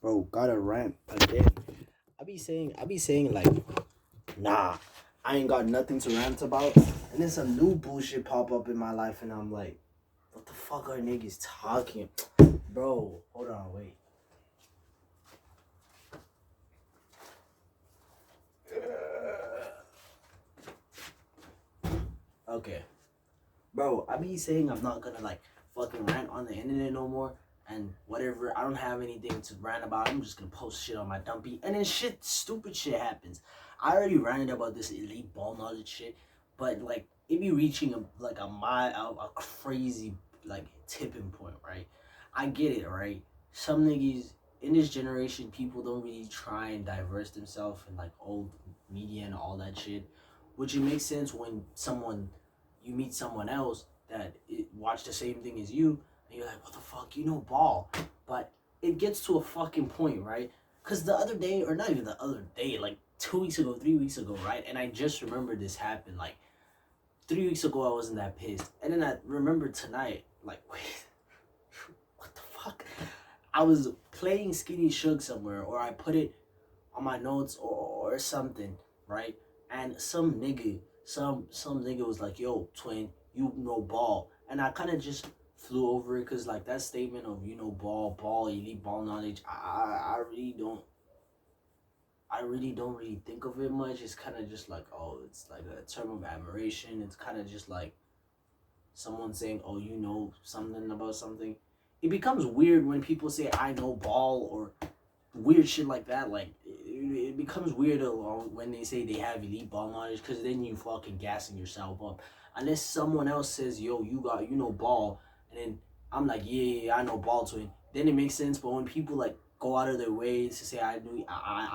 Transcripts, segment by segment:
Bro, gotta rant again. I be saying like, nah, I ain't got nothing to rant about. And then some new bullshit pop up in my life, and I'm like, what the fuck are niggas talking? Bro, hold on, wait. Okay. Bro, I be saying I'm not gonna like fucking rant on the internet no more and whatever. I don't have anything to rant about. I'm just gonna post shit on my dumpy and then stupid shit happens. I already ranted about this elite ball knowledge shit, but like it be reaching a crazy like tipping point, right? I get it, right? Some niggas in this generation, people don't really try and diverse themselves in like old media and all that shit, which it makes sense when you meet someone else that watch the same thing as you, and you're like, what the fuck, you know ball. But it gets to a fucking point, right? Because the other day, or not even the other day, like 2 weeks ago, 3 weeks ago, right? And I just remembered this happened. Like 3 weeks ago, I wasn't that pissed. And then I remembered tonight, like, wait, what the fuck? I was playing Skinny Shug somewhere, or I put it on my notes or something, right? And some nigga was like, "Yo, twin, you know ball," and I kind of just flew over it because like that statement of ball, you need ball knowledge. I really don't really think of it much. It's kind of just like, oh, it's like a term of admiration. It's kind of just like someone saying, oh, you know something about something. It becomes weird when people say I know ball or weird shit like that. Like it becomes weird when they say they have elite ball knowledge, because then you fucking gassing yourself up. Unless someone else says, yo, you know ball, and then I'm like, yeah, I know ball, twin. Then it makes sense. But when people like go out of their way to say I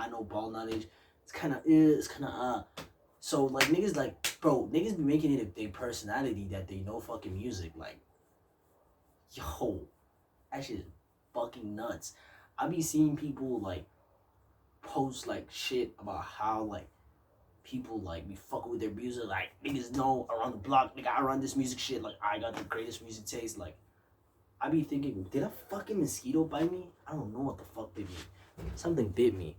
know ball knowledge, it's kind of. So like niggas like, bro, niggas be making it a their personality that they know fucking music. Like, yo, that shit is fucking nuts. I be seeing people like post like shit about how like people like be fucking with their music. Like niggas know around the block, nigga, I run this music shit. Like I got the greatest music taste. Like I be thinking, did a fucking mosquito bite me? I don't know what the fuck bit me. Something bit me.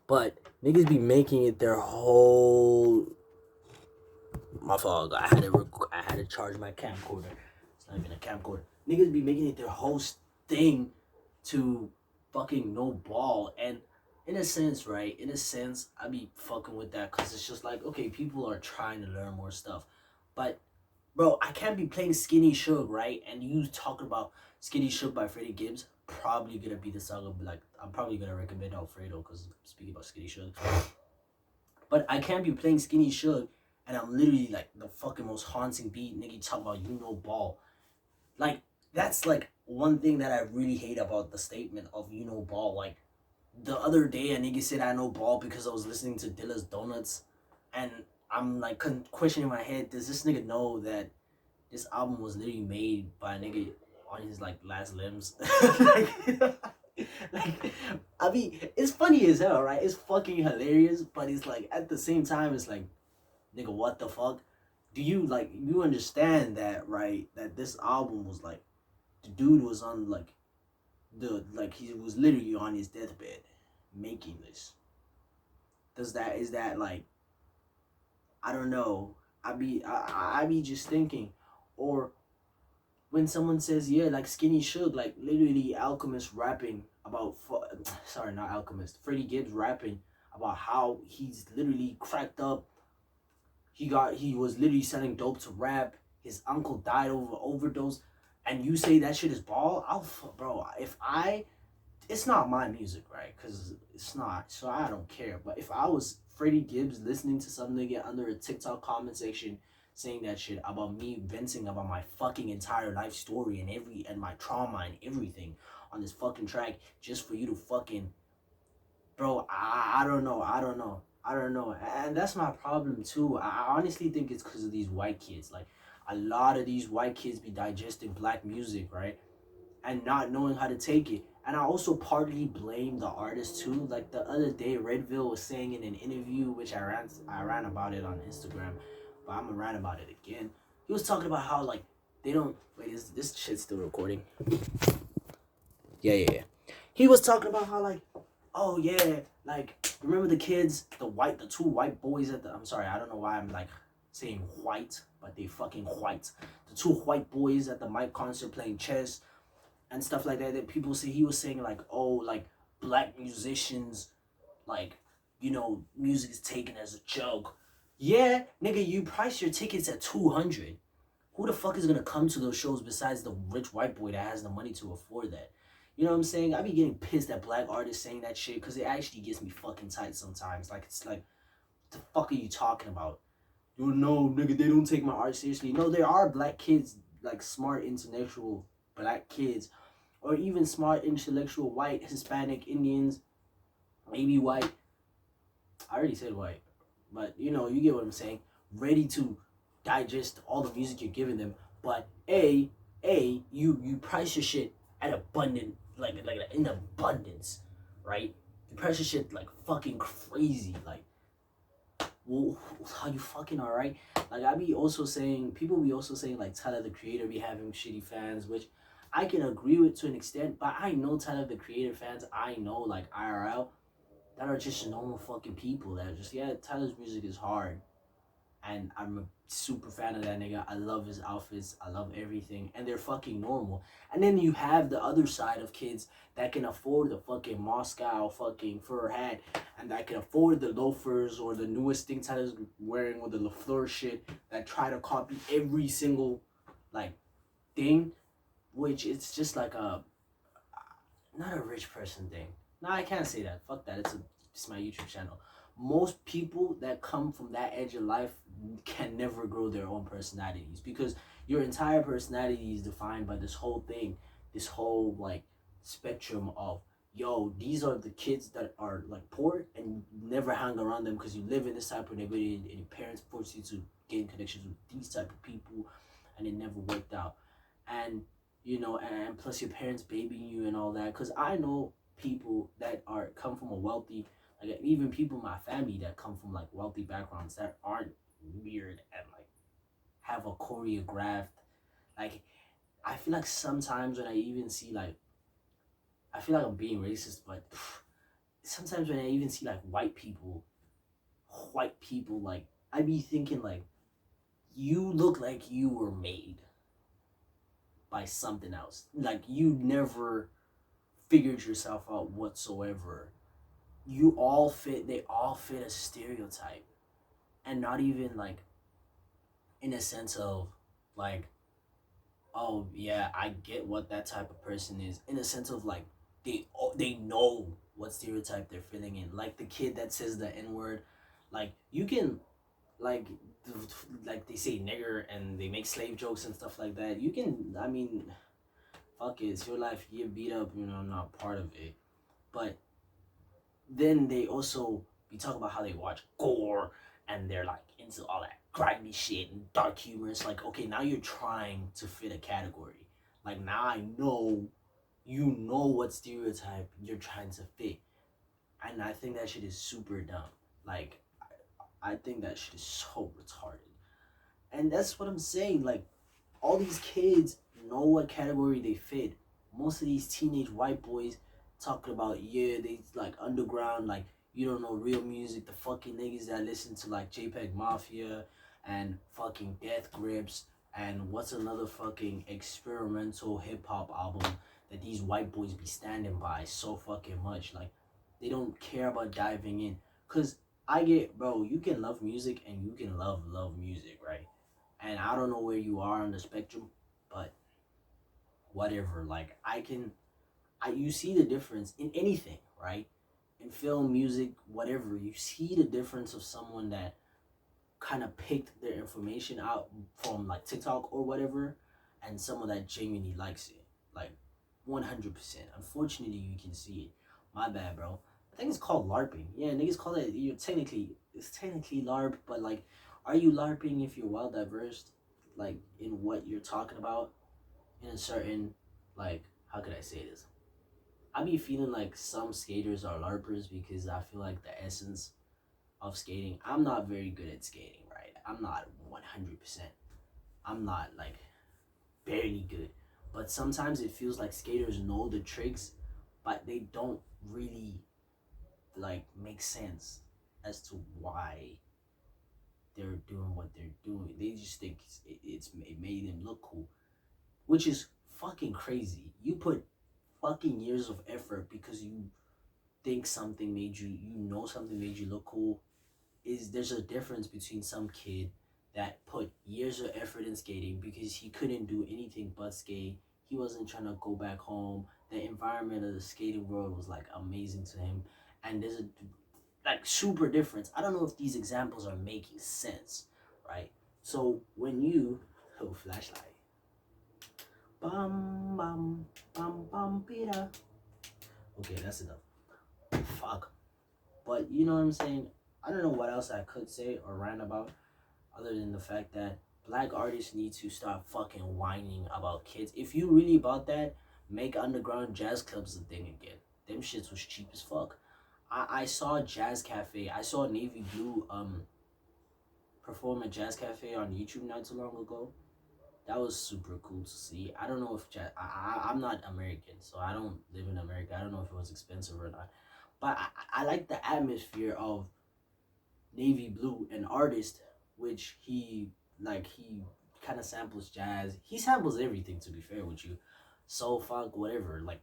But niggas be making it their whole. My fault. I had to charge my camcorder. It's not even a camcorder. Niggas be making it their whole thing to fucking no ball. And in a sense, right? In a sense, I be fucking with that because it's just like, okay, people are trying to learn more stuff. But, bro, I can't be playing Skinny Shug, right? And you talk about Skinny Shug by Freddie Gibbs. Probably gonna be the song of, like, I'm probably gonna recommend Alfredo because speaking about Skinny Shug. But I can't be playing Skinny Shug and I'm literally like the fucking most haunting beat. Nigga, talk about you know ball. Like, that's like one thing that I really hate about the statement of you know ball. Like, the other day a nigga said I know ball because I was listening to Dilla's Donuts, and I'm like questioning in my head, does this nigga know that this album was literally made by a nigga on his like last limbs? like, like, I mean, it's funny as hell, right? It's fucking hilarious, but it's like at the same time, it's like, nigga, what the fuck? Do you like you understand that, right? That this album was like the dude was on like he was literally on his deathbed making this. Is that like, I don't know. I be just thinking, or when someone says, yeah, like Skinny Shug, like literally Alchemist rapping about sorry, not Alchemist, Freddie Gibbs rapping about how he's literally cracked up. He was literally selling dope to rap. His uncle died over overdose, and you say that shit is ball? Bro, if I it's not my music, right? Because it's not, so I don't care. But if I was Freddie Gibbs listening to some nigga under a TikTok comment section saying that shit about me venting about my fucking entire life story and my trauma and everything on this fucking track just for you to fucking, bro, I don't know, I don't know, and that's my problem too. I honestly think it's because of these white kids. Like, a lot of these white kids be digesting black music, right? And not knowing how to take it. And I also partly blame the artist too. Like the other day, Redville was saying in an interview, which I ran about it on Instagram, but I'm gonna rant about it again. He was talking about how like they don't wait. Is this shit still recording? Yeah. He was talking about how like, oh yeah, like remember the kids, the two white boys at the. I'm sorry, I don't know why I'm like saying white, but they fucking white. The two white boys at the Mike concert playing chess and stuff like that. That people say he was saying like, oh, like black musicians, like, music is taken as a joke. Yeah, nigga, you price your tickets at 200. Who the fuck is gonna come to those shows besides the rich white boy that has the money to afford that? You know what I'm saying? I be getting pissed at black artists saying that shit because it actually gets me fucking tight sometimes. Like, it's like, the fuck are you talking about? You know, nigga, they don't take my art seriously. No, there are black kids, like smart, intellectual black kids, or even smart, intellectual white, Hispanic, Indians, maybe white. I already said white, but you get what I'm saying. Ready to digest all the music you're giving them, but you price your shit at abundant, like in abundance, right? You price your shit like fucking crazy, like. Well, are you fucking alright? Like I be also saying, people be also saying like Tyler the Creator be having shitty fans, which I can agree with to an extent. But I know Tyler the Creator fans. I know like IRL that are just normal fucking people that are just, yeah, Tyler's music is hard, and I'm a super fan of that nigga. I love his outfits. I love everything, and they're fucking normal. And then you have the other side of kids that can afford the fucking Moscow fucking fur hat, and that can afford the loafers or the newest thing Tyler's wearing with the LaFleur shit, that try to copy every single like thing, which it's just like a not a rich person thing. No, I can't say that. Fuck that. It's my YouTube channel. Most people that come from that edge of life can never grow their own personalities, because your entire personality is defined by this whole thing, this whole like spectrum of, yo, these are the kids that are like poor and you never hang around them because you live in this type of neighborhood and your parents force you to gain connections with these type of people, and it never worked out. And and plus your parents babying you and all that. Because I know people that are come from a wealthy, like even people in my family that come from like wealthy backgrounds that aren't weird and like have a choreographed, like, I feel like sometimes when I even see like, I feel like I'm being racist, but sometimes when I even see like white people, like I be thinking like, you look like you were made by something else. Like you never figured yourself out whatsoever. They all fit a stereotype. And not even like in a sense of like, oh yeah, I get what that type of person is. In a sense of like, they know what stereotype they're filling in. Like the kid that says the N word, like you can like like they say nigger and they make slave jokes and stuff like that. You can, I mean, fuck it, it's your life. You get beat up, I'm not part of it. But then they also be talking about how they watch gore and they're like into all that grimy shit and dark humor. It's like, okay, now you're trying to fit a category. Like now I know you know what stereotype you're trying to fit. And I think that shit is super dumb. Like I think that shit is so retarded. And that's what I'm saying. Like all these kids know what category they fit. Most of these teenage white boys talking about, yeah, they like underground, like you don't know real music. The fucking niggas that listen to like JPEG Mafia and fucking Death Grips and what's another fucking experimental hip hop album that these white boys be standing by so fucking much. Like they don't care about diving in. Cause I get, bro, you can love music and you can love music, right? And I don't know where you are on the spectrum, but whatever. Like you see the difference in anything, right? In film, music, whatever. You see the difference of someone that kind of picked their information out from like TikTok or whatever, and someone that genuinely likes it, like 100%. Unfortunately, you can see it. My bad, bro. I think it's called LARPing. Yeah, niggas call it. It's technically LARP, but like, are you LARPing if you're well diverse, like in what you're talking about, in a certain, like, how could I say this? I be feeling like some skaters are LARPers because I feel like the essence of skating. I'm not very good at skating, right? I'm not 100%. I'm not like barely good. But sometimes it feels like skaters know the tricks, but they don't really like make sense as to why they're doing what they're doing. They just think it made them look cool, which is fucking crazy. You put fucking years of effort because you think something made you, you know, something made you look cool. Is there's a difference between some kid that put years of effort in skating because he couldn't do anything but skate. He wasn't trying to go back home. The environment of the skating world was like amazing to him. And there's a like super difference. I don't know if these examples are making sense, right? So when you oh flashlight, bum bum bum bum pita. Okay, that's enough. Fuck. But you know what I'm saying? I don't know what else I could say or rant about other than the fact that black artists need to stop fucking whining about kids. If you really about that, make underground jazz clubs a thing again. Them shits was cheap as fuck. I saw Jazz Cafe. I saw Navy Blue perform at Jazz Cafe on YouTube not too long ago. That was super cool to see. I don't know if I'm not American, so I don't live in America. I don't know if it was expensive or not. But I like the atmosphere of Navy Blue, an artist, which he kind of samples jazz. He samples everything, to be fair with you, soul, funk, whatever. Like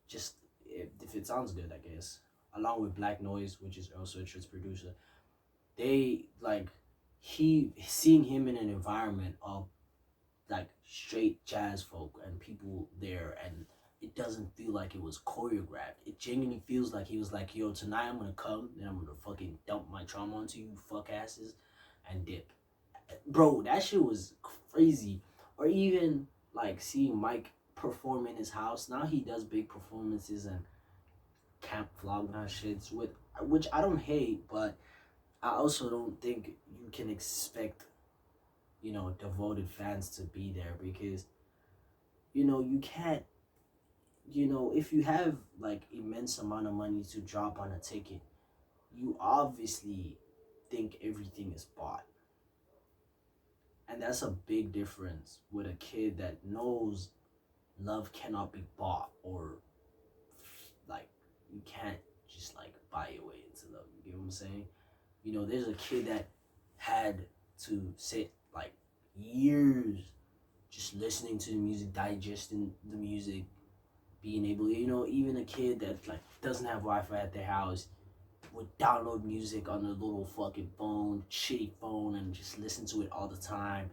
just if it sounds good, I guess. Along with Black Noise, which is Earl Sweatshirt's producer, they like he seeing him in an environment of like straight jazz folk and people there, and it doesn't feel like it was choreographed. It genuinely feels like he was like, yo, tonight I'm gonna come and I'm gonna fucking dump my trauma onto you fuck asses and dip. Bro, that shit was crazy. Or even like seeing Mike perform in his house. Now he does big performances and camp vlog and shits with, which I don't hate, but I also don't think you can expect, you know, devoted fans to be there because, you know, you can't, you know, if you have like immense amount of money to drop on a ticket, you obviously think everything is bought. And that's a big difference with a kid that knows love cannot be bought, or like you can't just like buy your way into love. You get what I'm saying? You know, there's a kid that had to sit like years just listening to the music, digesting the music, being able, you know, even a kid that like doesn't have Wi-Fi at their house would download music on their little fucking phone, shitty phone, and just listen to it all the time.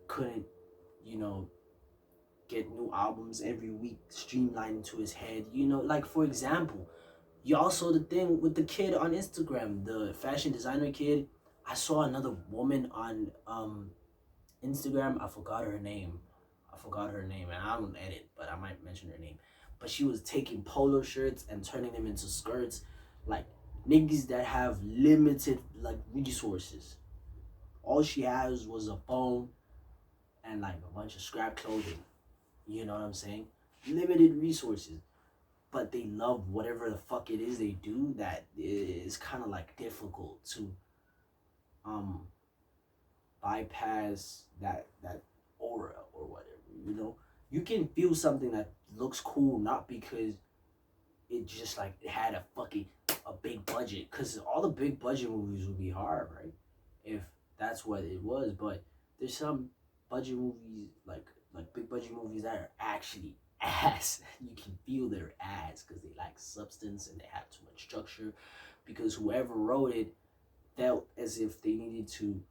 Couldn't, you know, get new albums every week streamlined into his head. You know, like for example, y'all saw the thing with the kid on Instagram, the fashion designer kid. I saw another woman on Instagram. I forgot her name. And I don't edit, but I might mention her name. But she was taking polo shirts and turning them into skirts, like niggas that have limited like resources. All she has was a phone and like a bunch of scrap clothing. You know what I'm saying? Limited resources, but they love whatever the fuck it is they do. That is kind of like difficult to um bypass that aura or whatever. You know, you can feel something that looks cool not because it just like it had a big budget, because all the big budget movies would be hard, right? If that's what it was. But there's some budget movies like big budget movies that are actually ass. You can feel their ass because they lack substance and they have too much structure, because whoever wrote it felt as if they needed to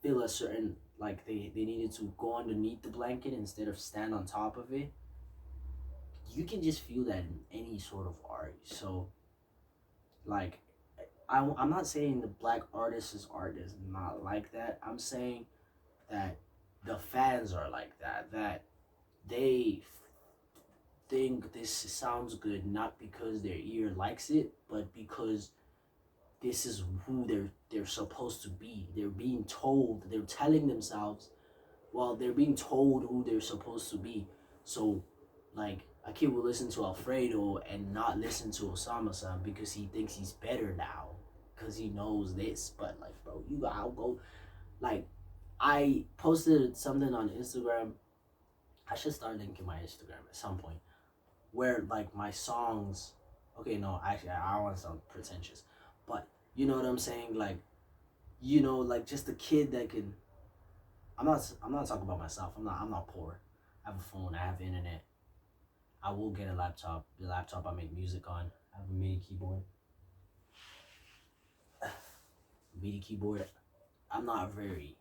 feel a certain, like they needed to go underneath the blanket instead of stand on top of it. You can just feel that in any sort of art. So like I'm not saying the black artist's art is not like that. I'm saying that the fans are like that, that they think this sounds good not because their ear likes it, but because this is who they're supposed to be. They're being told, they're telling themselves, well, they're being told who they're supposed to be. So like a kid will listen to Alfredo and not listen to Osama-san because he thinks he's better now because he knows this. But like, bro, you gotta go. Like, I posted something on Instagram. I should start linking my Instagram at some point. where like my songs, okay, no, actually I don't want to sound pretentious, but you know what I'm saying, like, like just a kid that can. I'm not talking about myself. I'm not poor. I have a phone. I have internet. I will get a laptop. The laptop I make music on. I have a MIDI keyboard. MIDI keyboard. I'm not very,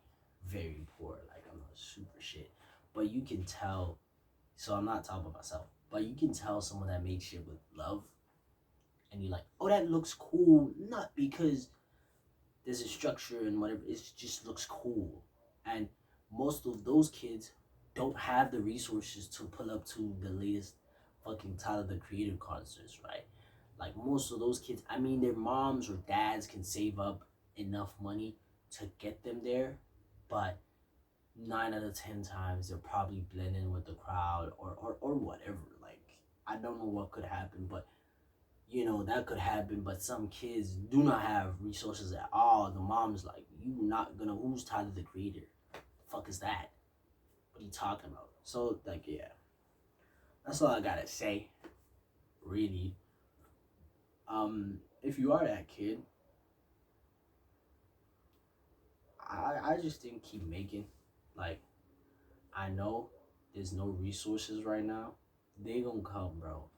very poor. Like I'm not super shit. But you can tell. So I'm not talking about myself. But you can tell someone that makes shit with love, and you're like, oh, that looks cool. Not because there's a structure and whatever. It just looks cool. And most of those kids don't have the resources to pull up to the latest fucking Tyler the Creator concerts, right? Like most of those kids, I mean, their moms or dads can save up enough money to get them there, but 9 out of 10 times they're probably blending with the crowd or whatever. Like I don't know what could happen, but that could happen. But some kids do not have resources at all. The mom's like, you not gonna, who's Tyler the Creator? The fuck is that? What are you talking about? So like, yeah, that's all I gotta say, really. If you are that kid, I just think keep making. Like, I know there's no resources right now. They gonna come, bro.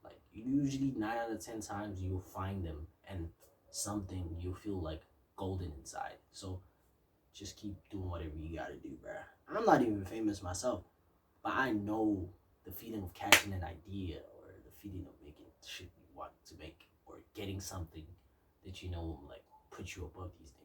Like usually 9 out of 10 times you'll find them, and something you'll feel like golden inside. So just keep doing whatever you gotta do, bruh. I'm not even famous myself, but I know the feeling of catching an idea or the feeling of making shit you want to make or getting something that will like put you above these niggas.